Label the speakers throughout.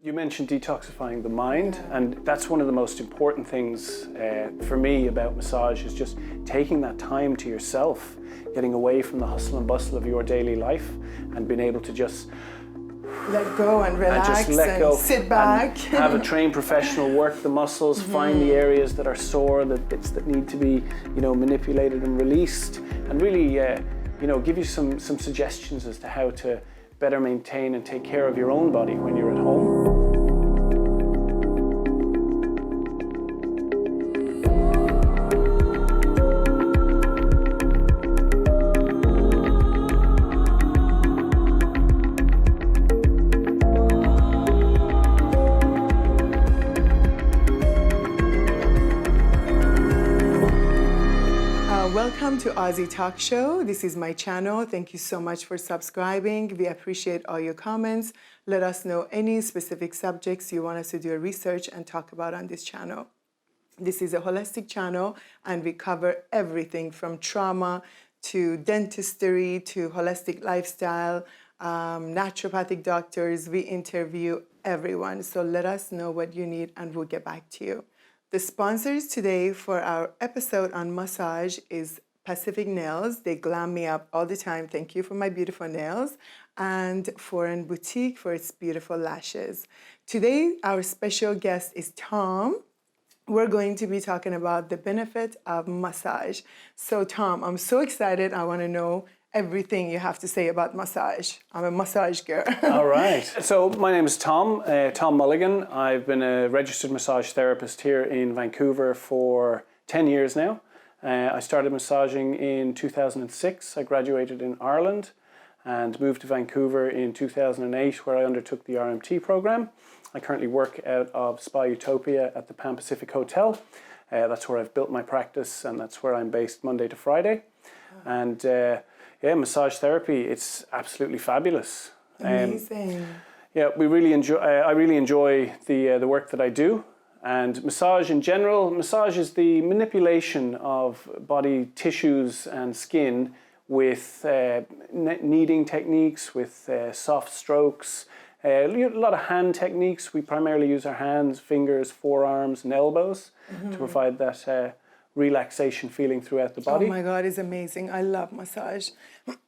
Speaker 1: You mentioned detoxifying the mind, and that's one of the most important things for me about massage is just taking that time to yourself, getting away from the hustle and bustle of your daily life and being able to just
Speaker 2: let go and relax
Speaker 1: and, just let go
Speaker 2: sit back.
Speaker 1: And have a trained professional work the muscles, find the areas that are sore, the bits that need to be, manipulated and released, and really, give you some suggestions as to how to better maintain and take care of your own body when you're at home.
Speaker 2: Welcome to Azi Talk Show. This is my channel. Thank you so much for subscribing. We appreciate all your comments. Let us know any specific subjects you want us to do a research and talk about on this channel. This is a holistic channel and we cover everything from trauma to dentistry to holistic lifestyle, naturopathic doctors. We interview everyone. So let us know what you need and we'll get back to you. The sponsors today for our episode on massage is Pacific Nails. They glam me up all the time. Thank you for my beautiful nails. And Foreign Boutique for its beautiful lashes. Today, our special guest is Tom. We're going to be talking about the benefit of massage. So Tom, I'm so excited. I want to know everything you have to say about massage. I'm a massage girl.
Speaker 1: All right. So my name is Tom Mulligan. I've been a registered massage therapist here in Vancouver for 10 years now. I started massaging in 2006. I graduated in Ireland and moved to Vancouver in 2008 where I undertook the RMT program. I currently work out of Spa Utopia at the Pan Pacific Hotel. That's where I've built my practice and that's where I'm based Monday to Friday. And massage therapy, it's absolutely fabulous.
Speaker 2: Amazing.
Speaker 1: I really enjoy the work that I do. And massage in general, massage is the manipulation of body tissues and skin with kneading techniques, with soft strokes, a lot of hand techniques. We primarily use our hands, fingers, forearms and elbows to provide that relaxation feeling throughout the body.
Speaker 2: Oh my God, it's amazing. I love massage.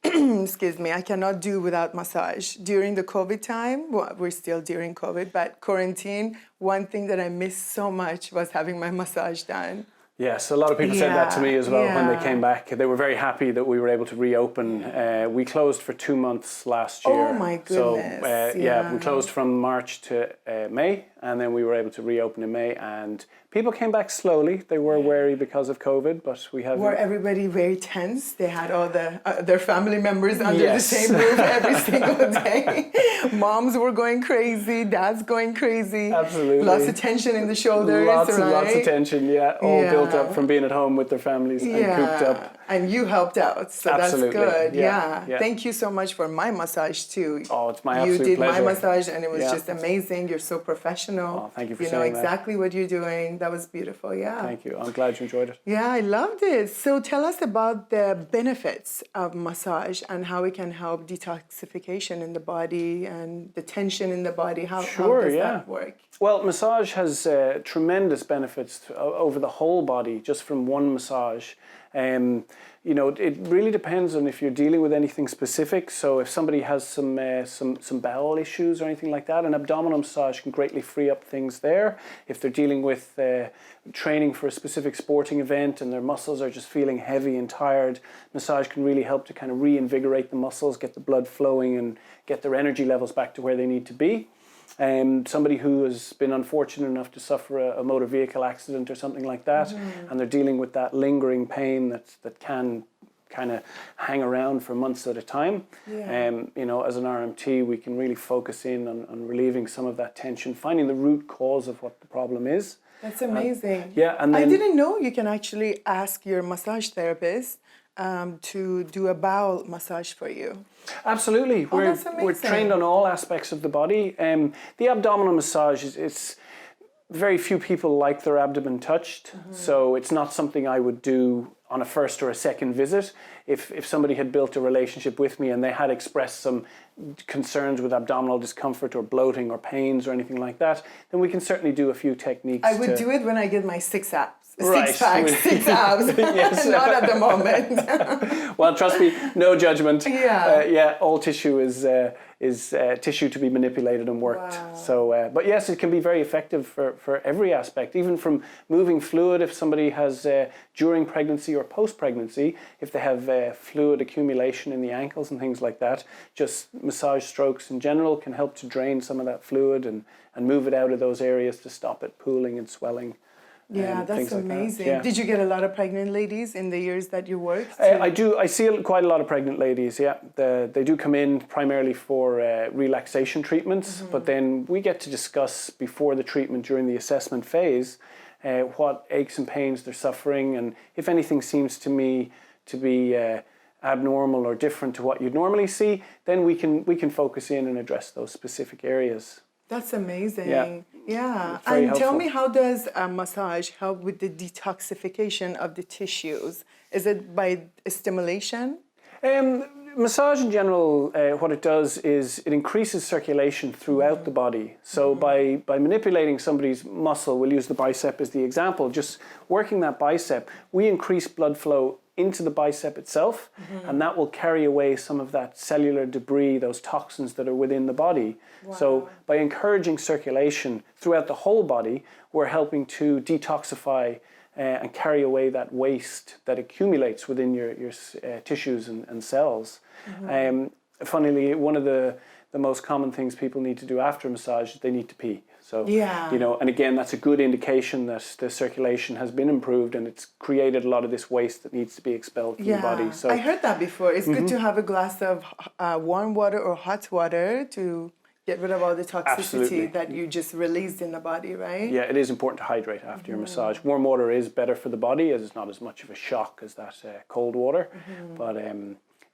Speaker 2: Excuse me, I cannot do without massage. During the COVID time, well, we're still during COVID, but quarantine, one thing that I missed so much was having my massage done.
Speaker 1: Yes, a lot of people said that to me as well when they came back. They were very happy that we were able to reopen. We closed for 2 months last year.
Speaker 2: Oh my goodness.
Speaker 1: So we closed from March to May, and then we were able to reopen in May. And people came back slowly. They were wary because of COVID, but we have...
Speaker 2: Were everybody very tense? They had all their family members under the same roof every single day. Moms were going crazy, dads going crazy.
Speaker 1: Absolutely.
Speaker 2: Lots of tension in the shoulders,
Speaker 1: lots of tension, all built up from being at home with their families and cooped up.
Speaker 2: And you helped out, so
Speaker 1: Absolutely.
Speaker 2: That's good.
Speaker 1: Yeah.
Speaker 2: Thank you so much for my massage too.
Speaker 1: Oh, it's my absolute pleasure.
Speaker 2: You did my massage and it was just amazing. You're so professional.
Speaker 1: Oh, thank you for
Speaker 2: saying that. You know exactly what you're doing. That was beautiful,
Speaker 1: Thank you. I'm glad you enjoyed it.
Speaker 2: Yeah, I loved it. So tell us about the benefits of massage and how it can help detoxification in the body and the tension in the body. How does that work?
Speaker 1: Well, massage has tremendous benefits over the whole body just from one massage. It really depends on if you're dealing with anything specific. So if somebody has some bowel issues or anything like that, an abdominal massage can greatly free up things there. If they're dealing with training for a specific sporting event and their muscles are just feeling heavy and tired, massage can really help to kind of reinvigorate the muscles, get the blood flowing and get their energy levels back to where they need to be. Somebody who has been unfortunate enough to suffer a motor vehicle accident or something like that, and they're dealing with that lingering pain that can kind of hang around for months at a time. As an RMT, we can really focus in on relieving some of that tension, finding the root cause of what the problem is.
Speaker 2: That's amazing.
Speaker 1: And then,
Speaker 2: I didn't know you can actually ask your massage therapist to do a bowel massage for you.
Speaker 1: Absolutely. We're trained on all aspects of the body. The abdominal massage it's very few people like their abdomen touched, so it's not something I would do on a first or a second visit. If somebody had built a relationship with me and they had expressed some concerns with abdominal discomfort or bloating or pains or anything like that, then we can certainly do a few techniques.
Speaker 2: I would do it when I get my 6 abs.
Speaker 1: Right.
Speaker 2: 6 packs, 6 abs.
Speaker 1: Yes.
Speaker 2: Not at the moment.
Speaker 1: Well, trust me, no judgment.
Speaker 2: Yeah.
Speaker 1: All tissue is tissue to be manipulated and worked.
Speaker 2: Wow.
Speaker 1: So, but yes, it can be very effective for every aspect, even from moving fluid. If somebody has during pregnancy or post-pregnancy, if they have fluid accumulation in the ankles and things like that, just massage strokes in general can help to drain some of that fluid and move it out of those areas to stop it pooling and swelling.
Speaker 2: Yeah, that's amazing.
Speaker 1: Yeah.
Speaker 2: Did you get a lot of pregnant ladies in the years that you worked?
Speaker 1: I do. I see quite a lot of pregnant ladies, yeah. They do come in primarily for relaxation treatments, but then we get to discuss before the treatment during the assessment phase what aches and pains they're suffering, and if anything seems to me to be abnormal or different to what you'd normally see, then we can focus in and address those specific areas.
Speaker 2: That's amazing.
Speaker 1: Yeah.
Speaker 2: And
Speaker 1: helpful.
Speaker 2: tell me, how does a massage help with the detoxification of the tissues? Is it by stimulation?
Speaker 1: Massage in general, what it does is it increases circulation throughout the body. So by manipulating somebody's muscle, we'll use the bicep as the example, just working that bicep, we increase blood flow into the bicep itself, and that will carry away some of that cellular debris, those toxins that are within the body.
Speaker 2: Wow.
Speaker 1: So by encouraging circulation throughout the whole body, we're helping to detoxify and carry away that waste that accumulates within your tissues and cells. Funnily, one of the most common things people need to do after a massage is they need to pee. So, and again, that's a good indication that the circulation has been improved and it's created a lot of this waste that needs to be expelled from the body. So
Speaker 2: I heard that before. It's good to have a glass of warm water or hot water to get rid of all the toxicity that you just released in the body, right?
Speaker 1: Yeah, it is important to hydrate after your massage. Warm water is better for the body as it's not as much of a shock as that cold water. But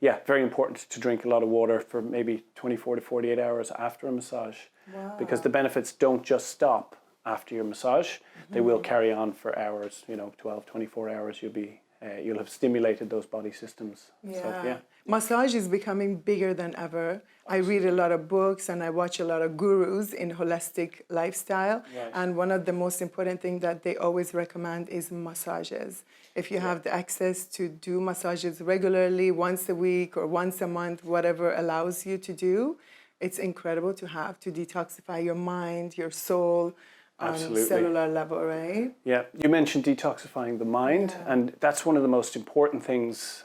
Speaker 1: yeah, very important to drink a lot of water for maybe 24 to 48 hours after a massage.
Speaker 2: Wow.
Speaker 1: Because the benefits don't just stop after your massage. They will carry on for hours, 12, 24 hours. You'll have stimulated those body systems.
Speaker 2: Yeah.
Speaker 1: So, yeah.
Speaker 2: Massage is becoming bigger than ever. I read a lot of books and I watch a lot of gurus in holistic lifestyle.
Speaker 1: Right.
Speaker 2: And one of the most important things that they always recommend is massages. If you have the access to do massages regularly, once a week or once a month, whatever allows you to do, it's incredible to have to detoxify your mind, your soul, on a cellular level, right?
Speaker 1: Yeah, you mentioned detoxifying the mind, and that's one of the most important things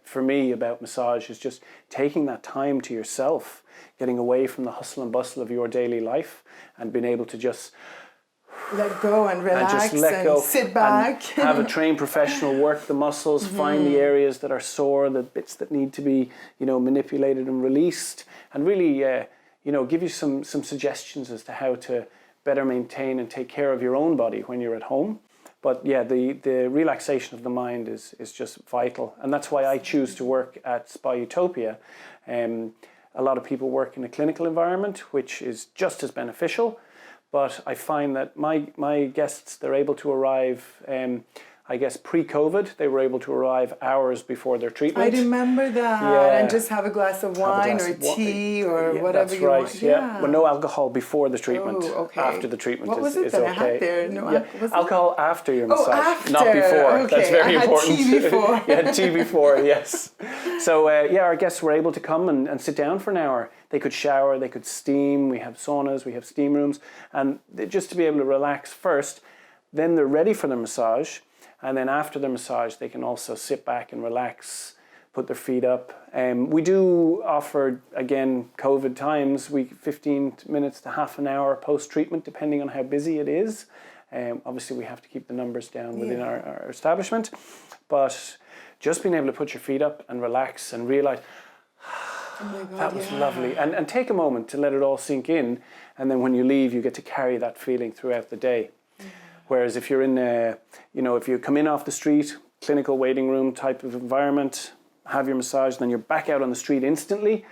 Speaker 1: for me about massage is just taking that time to yourself, getting away from the hustle and bustle of your daily life and being able to just
Speaker 2: let go and relax
Speaker 1: and, just let go
Speaker 2: sit back.
Speaker 1: And have a trained professional work the muscles, find the areas that are sore, the bits that need to be, manipulated and released, and really, give you some suggestions as to how to better maintain and take care of your own body when you're at home. But yeah, the relaxation of the mind is just vital. And that's why I choose to work at Spa Utopia. A lot of people work in a clinical environment, which is just as beneficial. But I find that my guests, they're able to arrive, I guess pre-COVID, they were able to arrive hours before their treatment.
Speaker 2: I remember that.
Speaker 1: Yeah.
Speaker 2: And just have a glass of wine or tea or whatever
Speaker 1: that's
Speaker 2: you
Speaker 1: right.
Speaker 2: want.
Speaker 1: Yeah. Well, no alcohol before the treatment.
Speaker 2: Oh, okay.
Speaker 1: After the treatment
Speaker 2: what was
Speaker 1: is
Speaker 2: it that
Speaker 1: okay.
Speaker 2: I had there? No,
Speaker 1: alcohol after your massage,
Speaker 2: after.
Speaker 1: not before.
Speaker 2: Okay.
Speaker 1: That's very important.
Speaker 2: I had tea before.
Speaker 1: Yeah, tea before, yes. So our guests were able to come and sit down for an hour. They could shower, they could steam. We have saunas, we have steam rooms, and just to be able to relax first. Then they're ready for the massage. And then after the massage, they can also sit back and relax, put their feet up. We do offer, again, COVID times, 15 minutes to half an hour post-treatment, depending on how busy it is. Obviously, we have to keep the numbers down within our establishment. But just being able to put your feet up and relax and realize, that was lovely. And take a moment to let it all sink in. And then when you leave, you get to carry that feeling throughout the day. Whereas if you're in if you come in off the street, clinical waiting room type of environment, have your massage, then you're back out on the street instantly,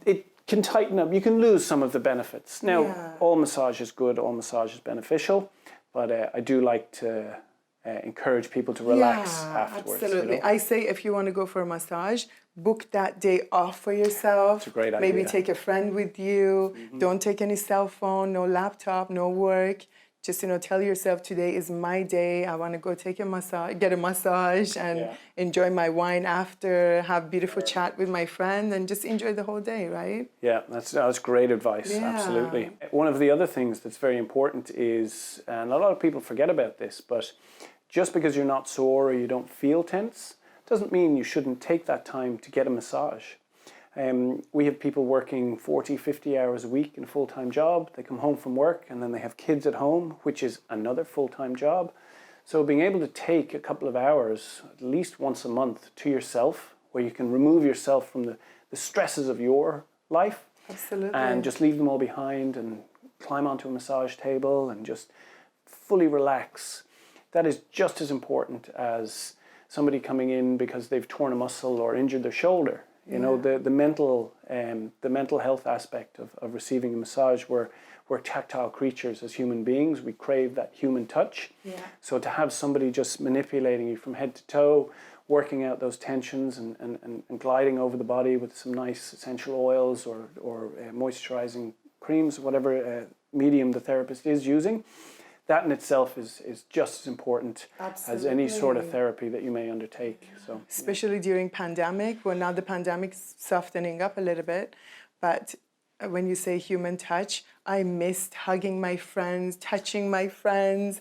Speaker 1: it can tighten up. You can lose some of the benefits. Now, all massage is good, all massage is beneficial, but I do like to encourage people to relax afterwards.
Speaker 2: Absolutely.
Speaker 1: You know?
Speaker 2: I say if you want to go for a massage, book that day off for yourself.
Speaker 1: It's a great idea.
Speaker 2: Maybe take a friend with you. Don't take any cell phone, no laptop, no work. Just, tell yourself today is my day. I want to go take a massage, get a massage and enjoy my wine after, have beautiful chat with my friend and just enjoy the whole day, right?
Speaker 1: Yeah, that's great advice.
Speaker 2: Yeah.
Speaker 1: Absolutely. One of the other things that's very important is, and a lot of people forget about this, but just because you're not sore or you don't feel tense doesn't mean you shouldn't take that time to get a massage. We have people working 40, 50 hours a week in a full-time job. They come home from work and then they have kids at home, which is another full-time job. So being able to take a couple of hours, at least once a month, to yourself, where you can remove yourself from the stresses of your life.
Speaker 2: Absolutely.
Speaker 1: And just leave them all behind and climb onto a massage table and just fully relax. That is just as important as somebody coming in because they've torn a muscle or injured their shoulder. You know, the mental health aspect of receiving a massage, we're tactile creatures as human beings. We crave that human touch.
Speaker 2: Yeah.
Speaker 1: So to have somebody just manipulating you from head to toe, working out those tensions and gliding over the body with some nice essential oils or moisturizing creams, whatever medium the therapist is using, that in itself is just as important as any sort of therapy that you may undertake. So,
Speaker 2: especially during pandemic, well, now the pandemic's softening up a little bit, but when you say human touch, I missed hugging my friends, touching my friends,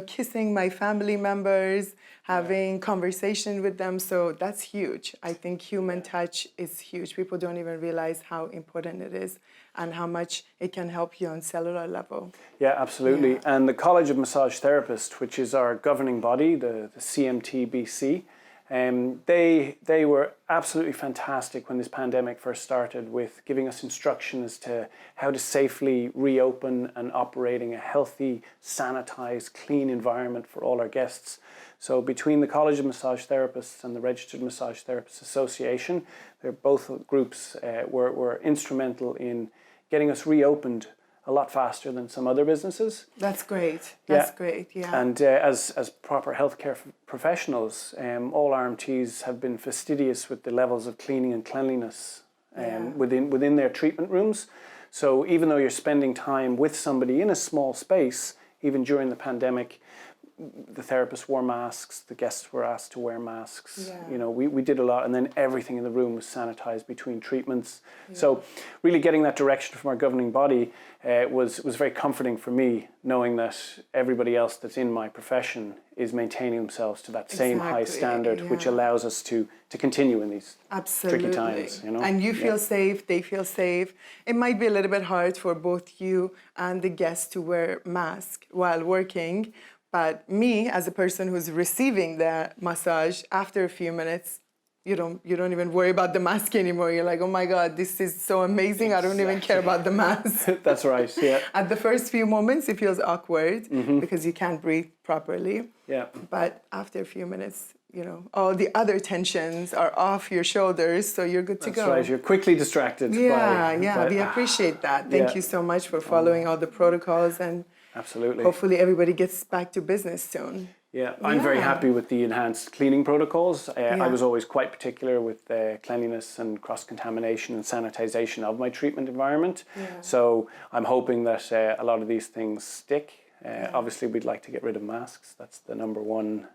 Speaker 2: kissing my family members, having conversation with them. So that's huge. I think human touch is huge. People don't even realize how important it is and how much it can help you on cellular level.
Speaker 1: Yeah, absolutely. Yeah. And the College of Massage Therapists, which is our governing body, the CMTBC, they were absolutely fantastic when this pandemic first started with giving us instruction as to how to safely reopen and operating a healthy, sanitized, clean environment for all our guests. So between the College of Massage Therapists and the Registered Massage Therapists Association, they're both groups were instrumental in getting us reopened a lot faster than some other businesses.
Speaker 2: That's great. That's great, yeah.
Speaker 1: And as proper healthcare professionals, all RMTs have been fastidious with the levels of cleaning and cleanliness within their treatment rooms. So even though you're spending time with somebody in a small space, even during the pandemic, the therapists wore masks, the guests were asked to wear masks. Yeah. We did a lot, and then everything in the room was sanitized between treatments. Yeah. So really getting that direction from our governing body was very comforting for me, knowing that everybody else that's in my profession is maintaining themselves to that same high standard, which allows us to continue in these tricky times.
Speaker 2: And you feel safe, they feel safe. It might be a little bit hard for both you and the guests to wear masks while working, but me, as a person who's receiving the massage, after a few minutes, you don't even worry about the mask anymore. You're like, oh my God, this is so amazing. Exactly. I don't even care about the mask.
Speaker 1: That's right, yeah.
Speaker 2: At the first few moments, it feels awkward because you can't breathe properly. Yeah. But after a few minutes, all the other tensions are off your shoulders, so you're good to go.
Speaker 1: That's right, you're quickly distracted.
Speaker 2: We appreciate that. Thank you so much for following all the protocols and
Speaker 1: absolutely.
Speaker 2: Hopefully everybody gets back to business soon.
Speaker 1: Yeah, I'm very happy with the enhanced cleaning protocols. I was always quite particular with cleanliness and cross-contamination and sanitization of my treatment environment. Yeah. So I'm hoping that a lot of these things stick. Obviously, we'd like to get rid of masks. That's the number one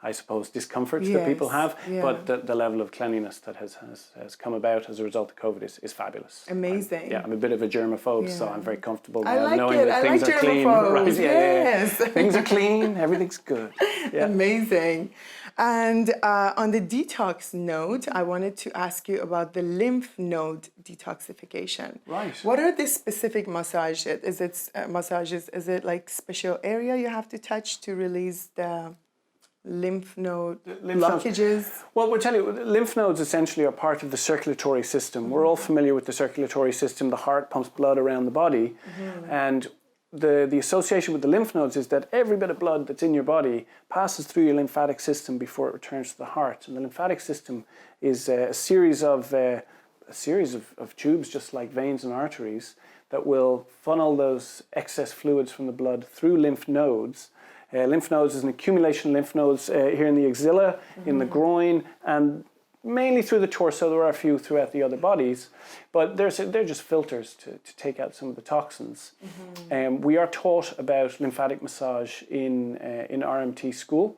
Speaker 1: I suppose, discomforts that people have, but the level of cleanliness that has come about as a result of COVID is fabulous.
Speaker 2: Amazing.
Speaker 1: I'm a bit of a germaphobe, so I'm very comfortable
Speaker 2: knowing
Speaker 1: that things are clean. Right?
Speaker 2: Yes.
Speaker 1: Things are clean, everything's good. Yeah.
Speaker 2: Amazing. And on the detox note, I wanted to ask you about the lymph node detoxification.
Speaker 1: Right.
Speaker 2: What are the specific massages? Is it like special area you have to touch to release the lymph node blockages?
Speaker 1: Well, we'll tell you, lymph nodes essentially are part of the circulatory system. We're all familiar with the circulatory system. The heart pumps blood around the body. And the association with the lymph nodes is that every bit of blood that's in your body passes through your lymphatic system before it returns to the heart. And the lymphatic system is a series of tubes, just like veins and arteries, that will funnel those excess fluids from the blood through lymph nodes Lymph nodes is an accumulation of lymph nodes here in the axilla, in the groin, and mainly through the torso. There are a few throughout the other bodies, but they're just filters to take out some of the toxins. We are taught about lymphatic massage in RMT school,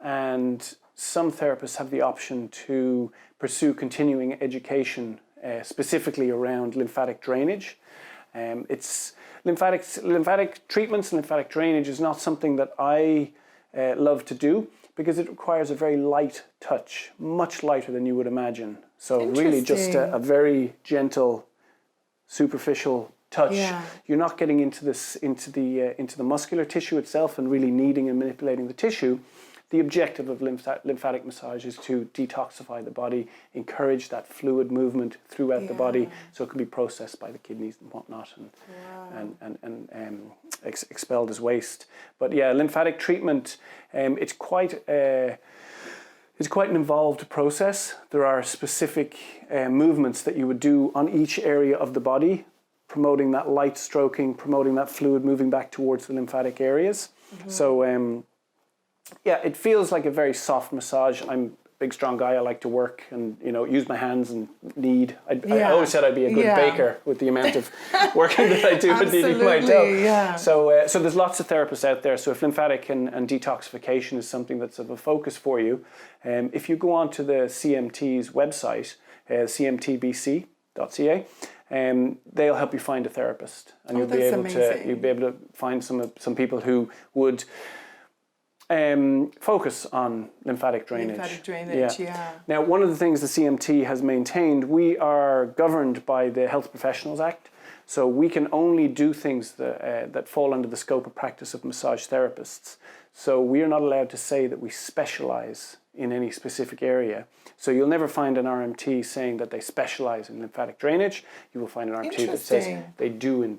Speaker 1: and some therapists have the option to pursue continuing education specifically around lymphatic drainage. It's lymphatic treatments and lymphatic drainage is not something that I love to do, because it requires a very light touch, much lighter than you would imagine. So really just a very gentle, superficial touch.
Speaker 2: Yeah.
Speaker 1: You're not getting into the muscular tissue itself and really kneading and manipulating the tissue. The objective of lymphatic massage is to detoxify the body, encourage that fluid movement throughout the body, so it can be processed by the kidneys and whatnot, and expelled as waste. But yeah, lymphatic treatment, it's quite an involved process. There are specific movements that you would do on each area of the body, promoting that light stroking, promoting that fluid moving back towards the lymphatic areas. So yeah, it feels like a very soft massage. I'm a big, strong guy. I like to work and, use my hands and knead. I always said I'd be a good baker with the amount of working that I do with kneading my dough.
Speaker 2: Yeah.
Speaker 1: So there's lots of therapists out there. So if lymphatic and detoxification is something that's of a focus for you, if you go on to the CMT's website, cmtbc.ca, they'll help you find a therapist, and you'll be able to find some people who would focus on lymphatic drainage.
Speaker 2: Lymphatic drainage, yeah.
Speaker 1: Now, one of the things the CMT has maintained, we are governed by the Health Professionals Act, so we can only do things that fall under the scope of practice of massage therapists. So we are not allowed to say that we specialize in any specific area. So you'll never find an RMT saying that they specialize in lymphatic drainage. You will find an RMT that says they do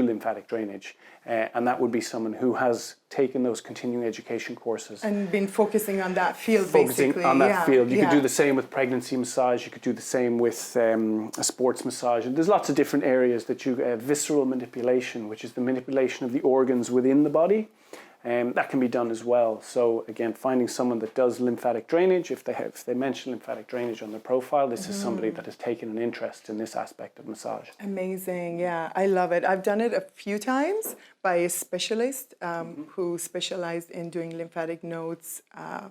Speaker 1: lymphatic drainage. And that would be someone who has taken those continuing education courses. And
Speaker 2: been focusing on that field,
Speaker 1: focusing on that field. You could do the same with pregnancy massage. You could do the same with a sports massage. And there's lots of different areas that you visceral manipulation, which is the manipulation of the organs within the body. That can be done as well. So again, finding someone that does lymphatic drainage, if they mention lymphatic drainage on their profile, this is somebody that has taken an interest in this aspect of massage.
Speaker 2: Amazing, yeah, I love it. I've done it a few times by a specialist who specialized in doing lymphatic nodes,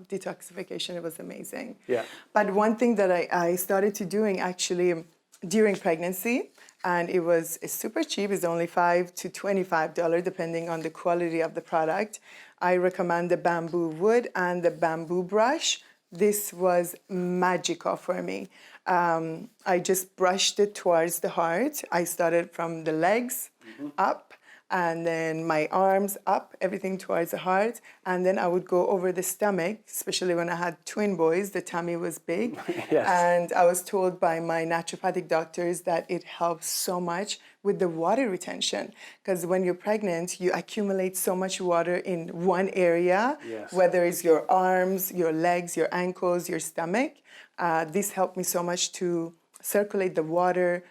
Speaker 2: detoxification. It was amazing.
Speaker 1: Yeah.
Speaker 2: But one thing that I started to doing actually during pregnancy, and it was super cheap. It's only $5 to $25 depending on the quality of the product. I recommend the bamboo wood and the bamboo brush. This was magical for me. I just brushed it towards the heart. I started from the legs up, and then my arms up, everything towards the heart. And then I would go over the stomach, especially when I had twin boys, the tummy was big.
Speaker 1: Yes.
Speaker 2: And I was told by my naturopathic doctors that it helps so much with the water retention. Because when you're pregnant, you accumulate so much water in one area, whether it's your arms, your legs, your ankles, your stomach. This helped me so much to circulate the water,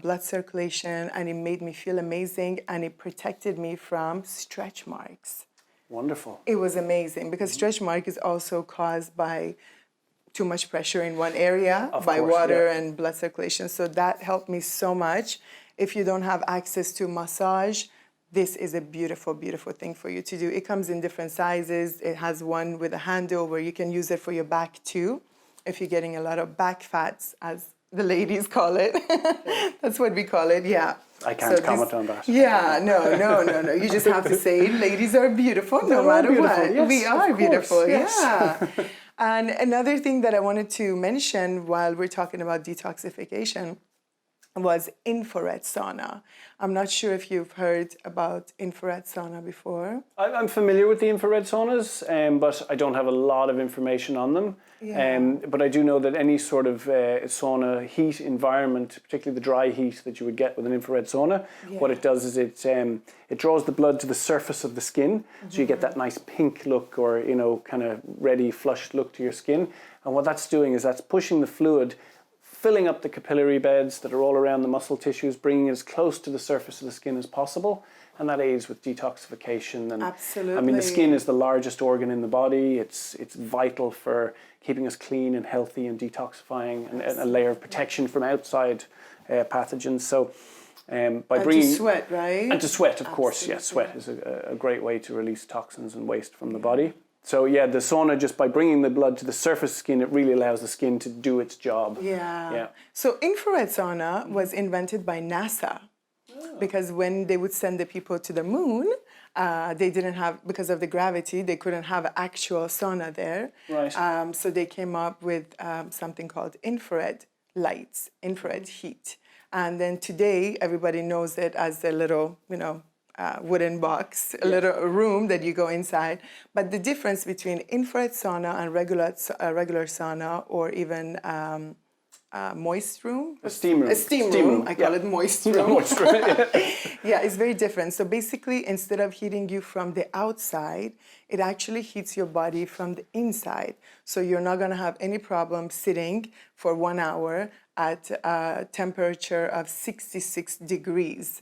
Speaker 2: blood circulation, and it made me feel amazing, and it protected me from stretch marks.
Speaker 1: Wonderful.
Speaker 2: It was amazing because stretch mark is also caused by too much pressure in one area, water and blood circulation. So that helped me so much. If you don't have access to massage, this is a beautiful, beautiful thing for you to do. It comes in different sizes. It has one with a handle where you can use it for your back too, if you're getting a lot of back fats, as the ladies call it. That's what we call it, yeah.
Speaker 1: I can't comment on that.
Speaker 2: Yeah, no. You just have to say, ladies are beautiful no matter what.
Speaker 1: Yes,
Speaker 2: we are beautiful,
Speaker 1: yes.
Speaker 2: yeah. And another thing that I wanted to mention while we're talking about detoxification was infrared sauna. I'm not sure if you've heard about infrared sauna before.
Speaker 1: I'm familiar with the infrared saunas, but I don't have a lot of information on them.
Speaker 2: Yeah.
Speaker 1: But I do know that any sort of sauna heat environment, particularly the dry heat that you would get with an infrared sauna, what it does is it draws the blood to the surface of the skin, so you get that nice pink look, or kind of ready, flushed look to your skin. And what that's doing is that's pushing the fluid, filling up the capillary beds that are all around the muscle tissues, bringing it as close to the surface of the skin as possible. and that aids with detoxification. And
Speaker 2: Absolutely.
Speaker 1: I mean, the skin is the largest organ in the body. It's vital for keeping us clean and healthy and detoxifying, and a layer of protection from outside pathogens. So by bringing
Speaker 2: to sweat, right?
Speaker 1: And to sweat, of course. Yes, sweat is a great way to release toxins and waste from the body. So yeah, the sauna, just by bringing the blood to the surface skin, it really allows the skin to do its job.
Speaker 2: Yeah. So infrared sauna was invented by NASA because when they would send the people to the moon, they didn't have, because of the gravity, they couldn't have an actual sauna there.
Speaker 1: Right.
Speaker 2: So they came up with something called infrared lights, infrared heat. And then today, everybody knows it as a little, wooden box, a little room that you go inside. But the difference between infrared sauna and regular sauna, or even moist room,
Speaker 1: A steam room.
Speaker 2: A steam room. I call it moist room.
Speaker 1: Moist room.
Speaker 2: Yeah, it's very different. So basically, instead of heating you from the outside, it actually heats your body from the inside. So you're not going to have any problem sitting for 1 hour at a temperature of 66 degrees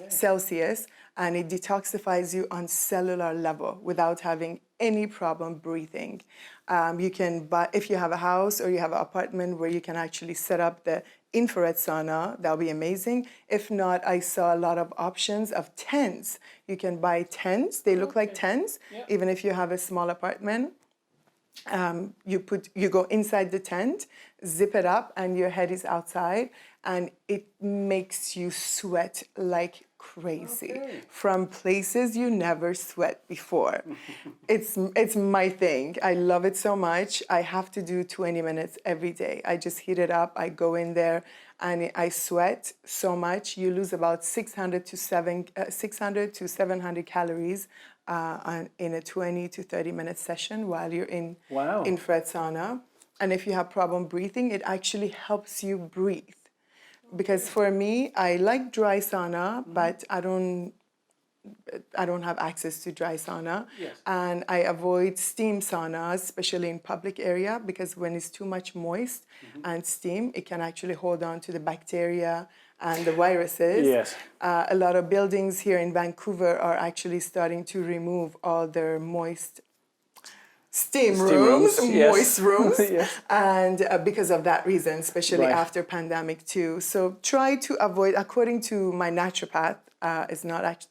Speaker 2: Celsius, and it detoxifies you on cellular level without having any problem breathing. You can buy, if you have a house or you have an apartment where you can actually set up the infrared sauna, that'll be amazing. If not, I saw a lot of options of tents. You can buy tents. They look like tents, even if you have a small apartment. You go inside the tent, zip it up, and your head is outside, and it makes you sweat like crazy from places you never sweat before. It's my thing. I love it so much. I have to do 20 minutes every day. I just heat it up. I go in there and I sweat so much. You lose about 600 to 700 calories in a 20 to 30 minute session while you're in infrared sauna. And if you have problem breathing, it actually helps you breathe. Because for me, I like dry sauna, but I don't have access to dry sauna.
Speaker 1: Yes.
Speaker 2: And I avoid steam saunas, especially in public area, because when it's too much moist and steam, it can actually hold on to the bacteria and the viruses.
Speaker 1: Yes.
Speaker 2: A lot of buildings here in Vancouver are actually starting to remove all their moist steam rooms, moist rooms, and because of that reason, especially after pandemic too. So try to avoid, according to my naturopath,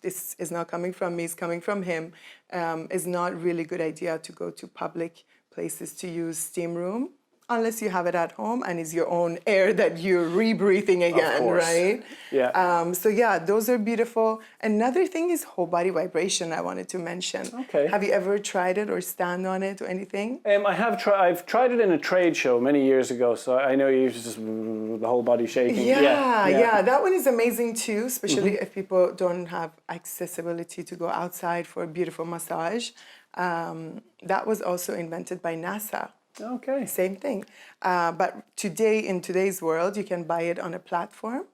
Speaker 2: this is not coming from me, it's coming from him, it's not really good idea to go to public places to use steam room, unless you have it at home and it's your own air that you're rebreathing again, right?
Speaker 1: Yeah.
Speaker 2: So yeah, those are beautiful. Another thing is whole body vibration I wanted to mention.
Speaker 1: Okay.
Speaker 2: Have you ever tried it or stand on it or anything?
Speaker 1: I've tried it in a trade show many years ago, so I know you just the whole body shaking.
Speaker 2: Yeah, that one is amazing too, especially if people don't have accessibility to go outside for a beautiful massage. That was also invented by NASA.
Speaker 1: Okay.
Speaker 2: Same thing. But today, in today's world, you can buy it on a platform.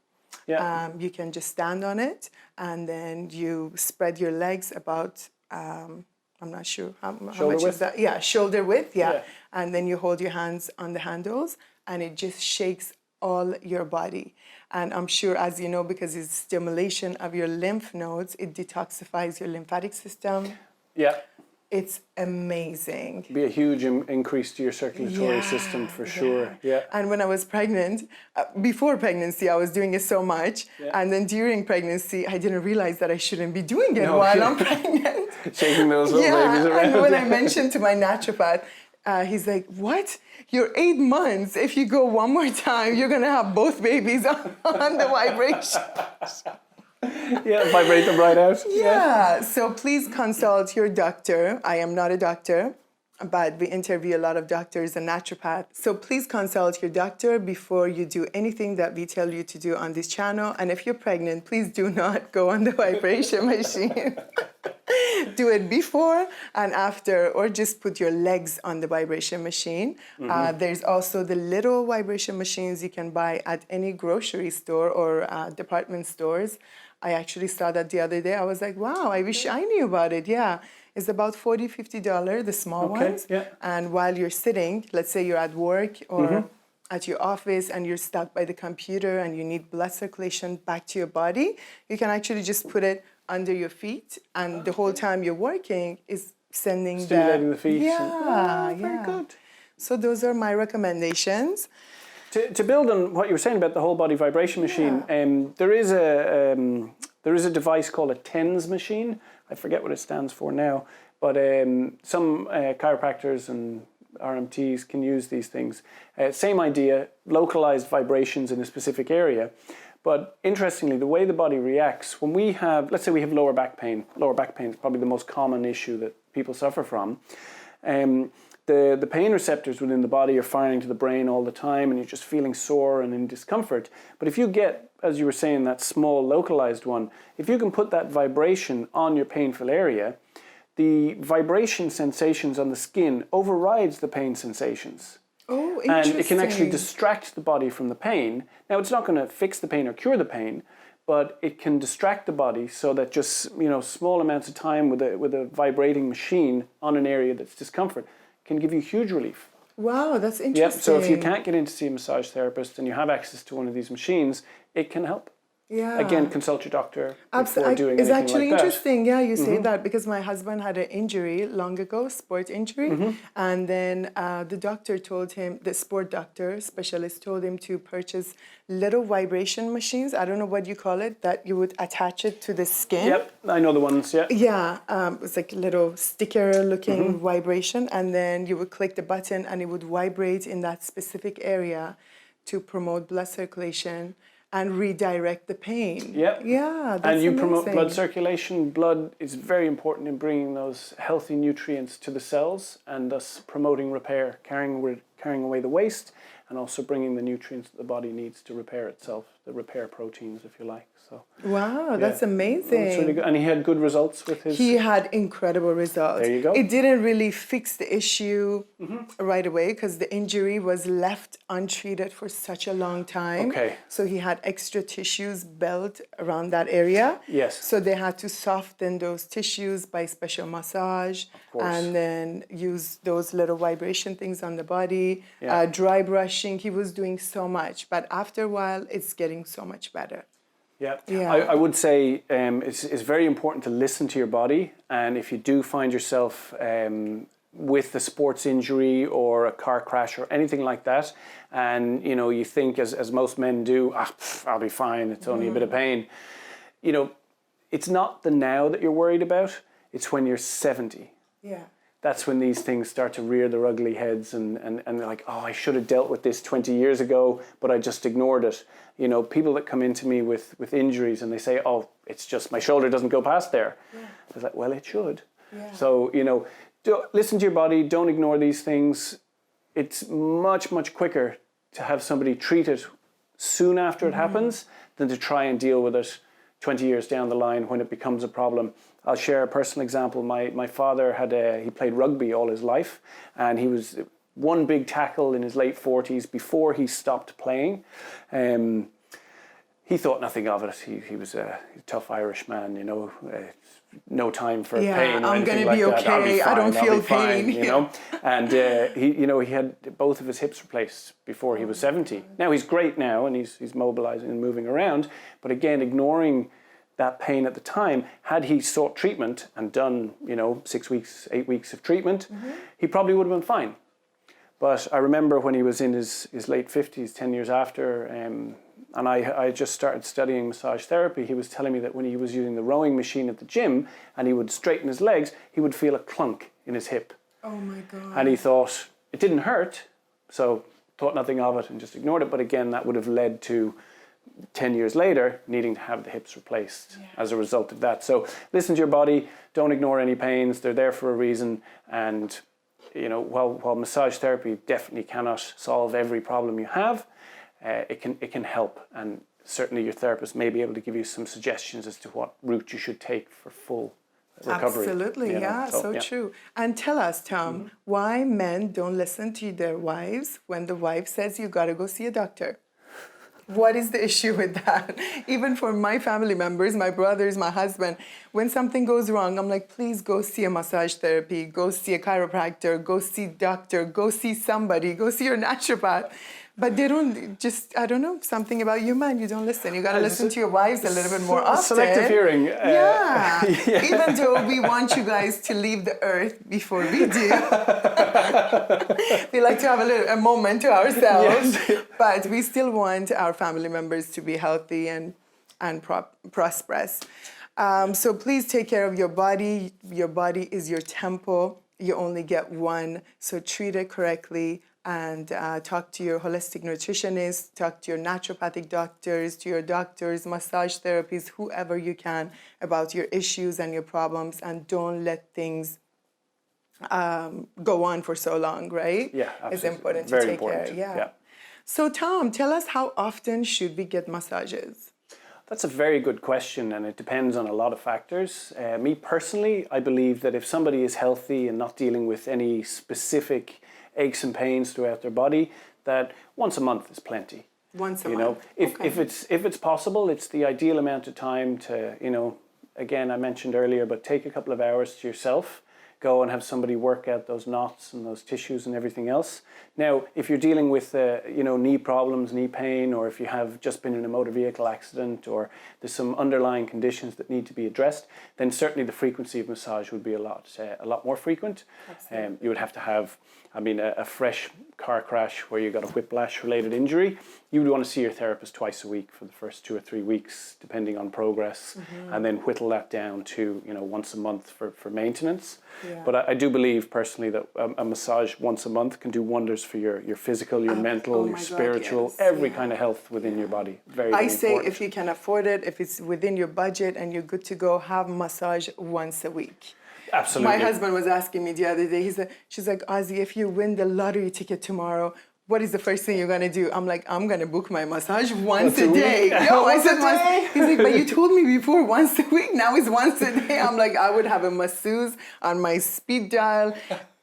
Speaker 1: Yeah.
Speaker 2: You can just stand on it, and then you spread your legs about, I'm not sure how much
Speaker 1: width?
Speaker 2: is that. Yeah, shoulder width, yeah. And then you hold your hands on the handles, and it just shakes all your body. And I'm sure, as you know, because it's stimulation of your lymph nodes, it detoxifies your lymphatic system.
Speaker 1: Yeah.
Speaker 2: It's amazing.
Speaker 1: Be a huge increase to your circulatory system for sure. Yeah.
Speaker 2: And when I was pregnant, before pregnancy, I was doing it so much. And then during pregnancy, I didn't realize that I shouldn't be doing it while I'm pregnant.
Speaker 1: Shaking those little babies around.
Speaker 2: And when I mentioned to my naturopath, he's like, what? You're 8 months. If you go one more time, you're going to have both babies on the vibration.
Speaker 1: Vibrate them right out.
Speaker 2: Yeah, so please consult your doctor. I am not a doctor, but we interview a lot of doctors and naturopaths. So please consult your doctor before you do anything that we tell you to do on this channel. And if you're pregnant, please do not go on the vibration machine. Do it before and after, or just put your legs on the vibration machine. There's also the little vibration machines you can buy at any grocery store or department stores. I actually saw that the other day. I was like, wow, I wish I knew about it. Yeah, it's about $40, $50, the small ones.
Speaker 1: Yeah.
Speaker 2: And while you're sitting, let's say you're at work or at your office and you're stuck by the computer and you need blood circulation back to your body, you can actually just put it under your feet, and the whole time you're working is sending
Speaker 1: Stimulating the feet.
Speaker 2: Yeah,
Speaker 1: very good.
Speaker 2: So those are my recommendations.
Speaker 1: To build on what you were saying about the whole body vibration machine, there is a device called a TENS machine. I forget what it stands for now, but some chiropractors and RMTs can use these things. Same idea, localized vibrations in a specific area. But interestingly, the way the body reacts, when we have, let's say we have lower back pain is probably the most common issue that people suffer from. The pain receptors within the body are firing to the brain all the time, and you're just feeling sore and in discomfort. But if you get, as you were saying, that small localized one, if you can put that vibration on your painful area, the vibration sensations on the skin overrides the pain sensations.
Speaker 2: Oh, interesting.
Speaker 1: And it can actually distract the body from the pain. Now, it's not going to fix the pain or cure the pain, but it can distract the body so that just, small amounts of time with a vibrating machine on an area that's discomfort can give you huge relief.
Speaker 2: Wow, that's interesting.
Speaker 1: Yep. So if you can't get in to see a massage therapist and you have access to one of these machines, it can help.
Speaker 2: Yeah.
Speaker 1: Again, consult your doctor before doing anything like that.
Speaker 2: It's actually interesting, you say that, because my husband had an injury long ago, sport injury, and then the doctor told him, the sport doctor, specialist told him to purchase little vibration machines, I don't know what you call it, that you would attach it to the skin.
Speaker 1: Yep, I know the ones, yeah.
Speaker 2: Yeah, it's like a little sticker-looking vibration, and then you would click the button and it would vibrate in that specific area to promote blood circulation and redirect the pain.
Speaker 1: Yep.
Speaker 2: Yeah, that's
Speaker 1: And you
Speaker 2: amazing.
Speaker 1: promote blood circulation. Blood is very important in bringing those healthy nutrients to the cells and thus promoting repair, carrying away the waste, and also bringing the nutrients that the body needs to repair itself, the repair proteins, if you like. So.
Speaker 2: Wow, that's amazing.
Speaker 1: That's really good. And he had good results with his...
Speaker 2: He had incredible results.
Speaker 1: There you go.
Speaker 2: It didn't really fix the issue right away because the injury was left untreated for such a long time.
Speaker 1: Okay.
Speaker 2: So he had extra tissues built around that area.
Speaker 1: Yes.
Speaker 2: So they had to soften those tissues by special massage and then use those little vibration things on the body, dry brushing. He was doing so much. But after a while, it's getting so much better.
Speaker 1: Yeah. I would say it's very important to listen to your body, and if you do find yourself with a sports injury or a car crash or anything like that, and you think, as most men do, I'll be fine, it's only a bit of pain. It's not the now that you're worried about, it's when you're 70.
Speaker 2: Yeah.
Speaker 1: That's when these things start to rear their ugly heads and they're like, I should have dealt with this 20 years ago, but I just ignored it. People that come into me with injuries and they say, it's just my shoulder doesn't go past there. Yeah. I was like, well, it should. Yeah. So, listen to your body, don't ignore these things. It's much, much quicker to have somebody treat it soon after it happens than to try and deal with it 20 years down the line when it becomes a problem. I'll share a personal example. My father he played rugby all his life, and he was one big tackle in his late 40s before he stopped playing. He thought nothing of it. He was a tough Irish man, no time for pain or anything like that.
Speaker 2: I'll be okay. I don't feel pain.
Speaker 1: And he had both of his hips replaced before he was 70. Now he's great now, and he's mobilizing and moving around. But again, ignoring that pain at the time, had he sought treatment and done 6 weeks, 8 weeks of treatment, he probably would have been fine. But I remember when he was in his late 50s, 10 years after, and I just started studying massage therapy, he was telling me that when he was using the rowing machine at the gym and he would straighten his legs, he would feel a clunk in his hip.
Speaker 2: Oh my God.
Speaker 1: And he thought it didn't hurt, so thought nothing of it and just ignored it. But again, that would have led to 10 years later needing to have the hips replaced as a result of that. So listen to your body, don't ignore any pains, they're there for a reason. And while massage therapy definitely cannot solve every problem you have, it can help, and certainly your therapist may be able to give you some suggestions as to what route you should take for full recovery.
Speaker 2: Absolutely, so true. And tell us, Tom, why men don't listen to their wives when the wife says you got to go see a doctor? What is the issue with that? Even for my family members, my brothers, my husband, when something goes wrong, I'm like, please go see a massage therapy, go see a chiropractor, go see a doctor, go see somebody, go see your naturopath. But they don't just, I don't know, something about you, man. You don't listen. You got to listen to your wives a little bit more often.
Speaker 1: Selective hearing.
Speaker 2: Yeah. Even though we want you guys to leave the earth before we do. We like to have a moment to ourselves. Yes. But we still want our family members to be healthy and prosperous. So please take care of your body. Your body is your temple. You only get one. So treat it correctly. And talk to your holistic nutritionist, talk to your naturopathic doctors, to your doctors, massage therapists, whoever you can about your issues and your problems, and don't let things go on for so long, right?
Speaker 1: Yeah, absolutely.
Speaker 2: It's important
Speaker 1: Very
Speaker 2: to take
Speaker 1: important.
Speaker 2: care. Yeah. So Tom, tell us, how often should we get massages?
Speaker 1: That's a very good question, and it depends on a lot of factors. Me personally, I believe that if somebody is healthy and not dealing with any specific aches and pains throughout their body, that once a month is plenty.
Speaker 2: Once a month.
Speaker 1: If it's possible, it's the ideal amount of time to, again, I mentioned earlier, but take a couple of hours to yourself, go and have somebody work out those knots and those tissues and everything else. Now, if you're dealing with, knee problems, knee pain, or if you have just been in a motor vehicle accident, or there's some underlying conditions that need to be addressed, then certainly the frequency of massage would be a lot more frequent. You would have to have, a fresh car crash where you got a whiplash-related injury. You would want to see your therapist twice a week for the first 2 or 3 weeks, depending on progress, and then whittle that down to, once a month for maintenance. Yeah. But I do believe personally that a massage once a month can do wonders for your physical, your mental, your spiritual, every kind of health within your body. Very, very
Speaker 2: I say
Speaker 1: important.
Speaker 2: If you can afford it, if it's within your budget and you're good to go, have massage once a week.
Speaker 1: Absolutely.
Speaker 2: My husband was asking me the other day, she's like, Azi, if you win the lottery ticket tomorrow, what is the first thing you're going to do? I'm like, I'm going to book my massage once a day. No, I said once. He's like, but you told me before once a week. Now it's once a day. I'm like, I would have a masseuse on my speed dial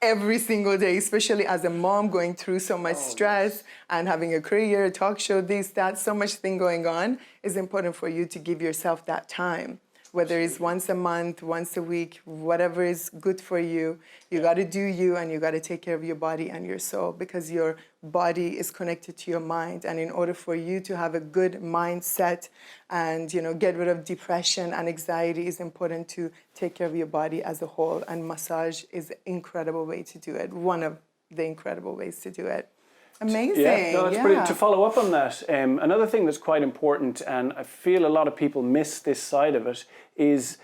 Speaker 2: every single day, especially as a mom going through so much stress and having a career, talk show, this, that, so much thing going on. It's important for you to give yourself that time. Whether it's once a month, once a week, whatever is good for you, you got to do you, and you got to take care of your body and your soul, because your body is connected to your mind. And in order for you to have a good mindset and, get rid of depression and anxiety, it's important to take care of your body as a whole. And massage is an incredible way to do it. One of the incredible ways to do it. Amazing.
Speaker 1: Yeah, no, that's brilliant. To follow up on that, another thing that's quite important, and I feel a lot of people miss this side of it, is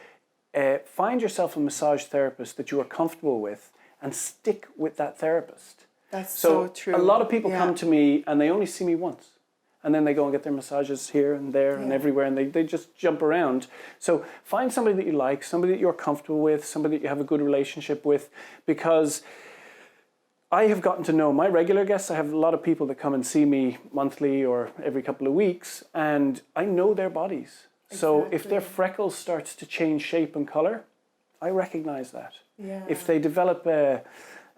Speaker 1: find yourself a massage therapist that you are comfortable with and stick with that therapist.
Speaker 2: That's so true.
Speaker 1: A lot of people come to me and they only see me once. And then they go and get their massages here and there and everywhere, and they just jump around. So find somebody that you like, somebody that you're comfortable with, somebody that you have a good relationship with, because I have gotten to know my regular guests. I have a lot of people that come and see me monthly or every couple of weeks, and I know their bodies. Exactly. So if their freckles starts to change shape and color, I recognize that. Yeah. If they develop a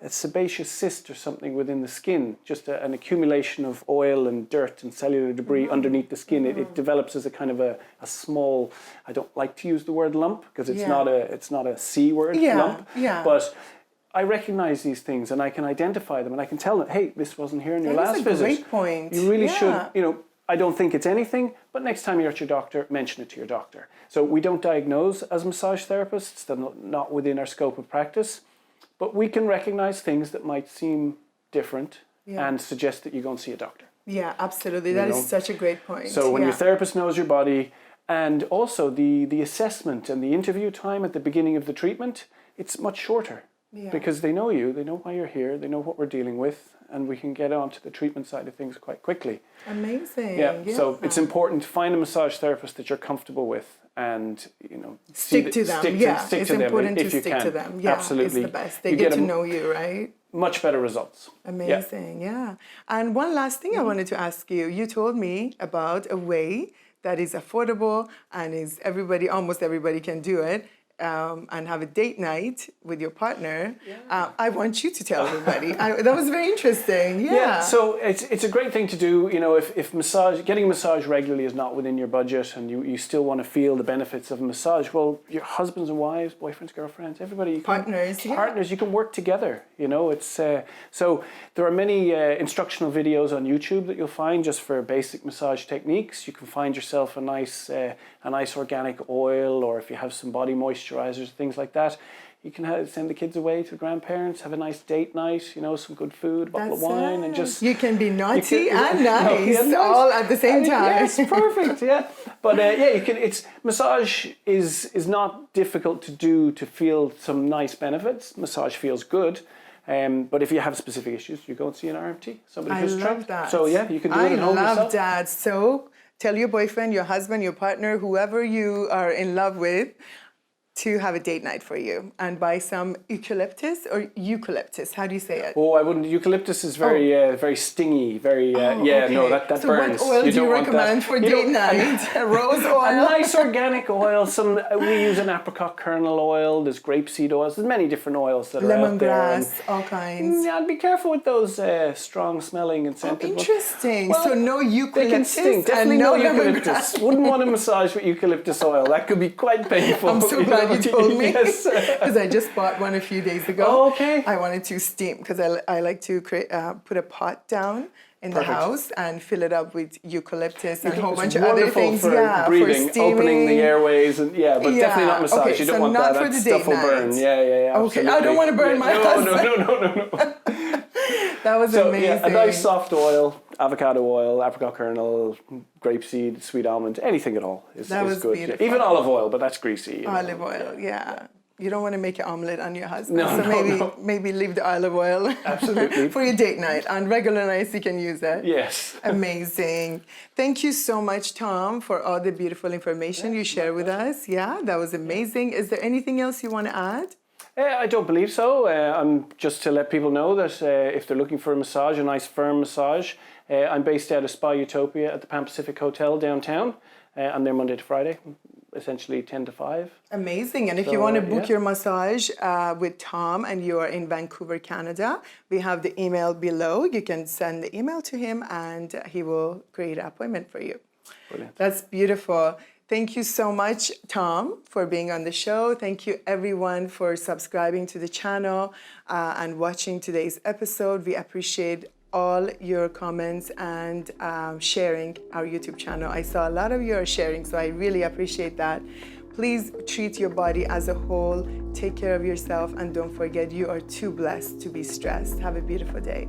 Speaker 1: sebaceous cyst or something within the skin, just an accumulation of oil and dirt and cellular debris underneath the skin, it develops as a kind of a small, I don't like to use the word lump because it's not a C word, lump, but I recognize these things and I can identify them and I can tell them, hey, this wasn't here in your last visit.
Speaker 2: That's a great point.
Speaker 1: You really should, I don't think it's anything, but next time you're at your doctor, mention it to your doctor. So we don't diagnose as massage therapists, they're not within our scope of practice, but we can recognize things that might seem different and suggest that you go and see a doctor.
Speaker 2: Yeah, absolutely. That is such a great point.
Speaker 1: So when your therapist knows your body, and also the assessment and the interview time at the beginning of the treatment, it's much shorter. Yeah. Because they know you, they know why you're here, they know what we're dealing with, and we can get on to the treatment side of things quite quickly.
Speaker 2: Amazing.
Speaker 1: Yeah. So it's important to find a massage therapist that you're comfortable with and,
Speaker 2: stick to them. It's important to stick to them. Yeah,
Speaker 1: absolutely.
Speaker 2: It's the best. They get to know you, right?
Speaker 1: Much better results.
Speaker 2: Amazing, yeah. And one last thing I wanted to ask you. You told me about a way that is affordable and almost everybody can do it. and have a date night with your partner, I want you to tell everybody. That was very interesting. Yeah.
Speaker 1: So it's a great thing to do. You know, if getting a massage regularly is not within your budget, and you still want to feel the benefits of a massage, well, your husbands and wives, boyfriends, girlfriends, everybody, partners, you can work together. You know, it's so there are many instructional videos on YouTube that you'll find just for basic massage techniques. You can find yourself a nice organic oil, or if you have some body moisturizers, things like that. You can send the kids away to grandparents, have a nice date night, you know, some good food, a bottle of wine, and just...
Speaker 2: You can be naughty and nice all at the same time.
Speaker 1: Yes, perfect, yeah. But massage is not difficult to do to feel some nice benefits. Massage feels good. But if you have specific issues, you go and see an RMT, somebody who's trained.
Speaker 2: That.
Speaker 1: So yeah, you can do it at home yourself.
Speaker 2: I love that. So tell your boyfriend, your husband, your partner, whoever you are in love with, to have a date night for you and buy some eucalyptus or eucalyptus. How do you say it?
Speaker 1: Oh, I wouldn't. Eucalyptus is very stingy. Very okay. No, that
Speaker 2: so
Speaker 1: burns.
Speaker 2: What oil do you recommend for date night? A rose oil.
Speaker 1: A nice organic oil. We use an apricot kernel oil. There's grapeseed oils. There's many different oils that are out there.
Speaker 2: Lemongrass, all kinds.
Speaker 1: Yeah, be careful with those strong smelling and scented ones.
Speaker 2: Interesting. Well, so no eucalyptus.
Speaker 1: They can stink. Definitely no eucalyptus. Wouldn't want to massage with eucalyptus oil. That could be quite painful.
Speaker 2: I'm so glad you told me.
Speaker 1: Yes.
Speaker 2: Because I just bought one a few days ago.
Speaker 1: Oh, okay.
Speaker 2: I wanted to steam because I like to put a pot down in the house and fill it up with eucalyptus and a whole bunch of other things.
Speaker 1: For breathing,
Speaker 2: for
Speaker 1: opening the airways, and definitely not massage.
Speaker 2: Okay,
Speaker 1: you don't want
Speaker 2: not
Speaker 1: that.
Speaker 2: For the
Speaker 1: stuff will burn. Yeah.
Speaker 2: Okay, I don't want to burn my husband.
Speaker 1: No.
Speaker 2: That was amazing.
Speaker 1: Yeah, a nice soft oil, avocado oil, apricot kernel, grapeseed, sweet almond, anything at all is good.
Speaker 2: Beautiful.
Speaker 1: Even olive oil, but that's greasy.
Speaker 2: Olive oil, yeah. You don't want to make an omelette on your husband. Maybe leave the olive oil
Speaker 1: absolutely
Speaker 2: for your date night. On regular nights, you can use it.
Speaker 1: Yes.
Speaker 2: Amazing. Thank you so much, Tom, for all the beautiful information you shared with us. Yeah, that was amazing. Is there anything else you want to add?
Speaker 1: I don't believe so. I'm just to let people know that if they're looking for a massage, a nice firm massage, I'm based out of Spa Utopia at the Pan Pacific Hotel downtown. I'm there Monday to Friday, essentially 10 to 5.
Speaker 2: Amazing. And if you want to book your massage with Tom and you are in Vancouver, Canada, we have the email below. You can send the email to him and he will create an appointment for you.
Speaker 1: Brilliant.
Speaker 2: That's beautiful. Thank you so much, Tom, for being on the show. Thank you, everyone, for subscribing to the channel and watching today's episode. We appreciate all your comments and sharing our YouTube channel. I saw a lot of you are sharing, so I really appreciate that. Please treat your body as a whole. Take care of yourself, and don't forget you are too blessed to be stressed. Have a beautiful day.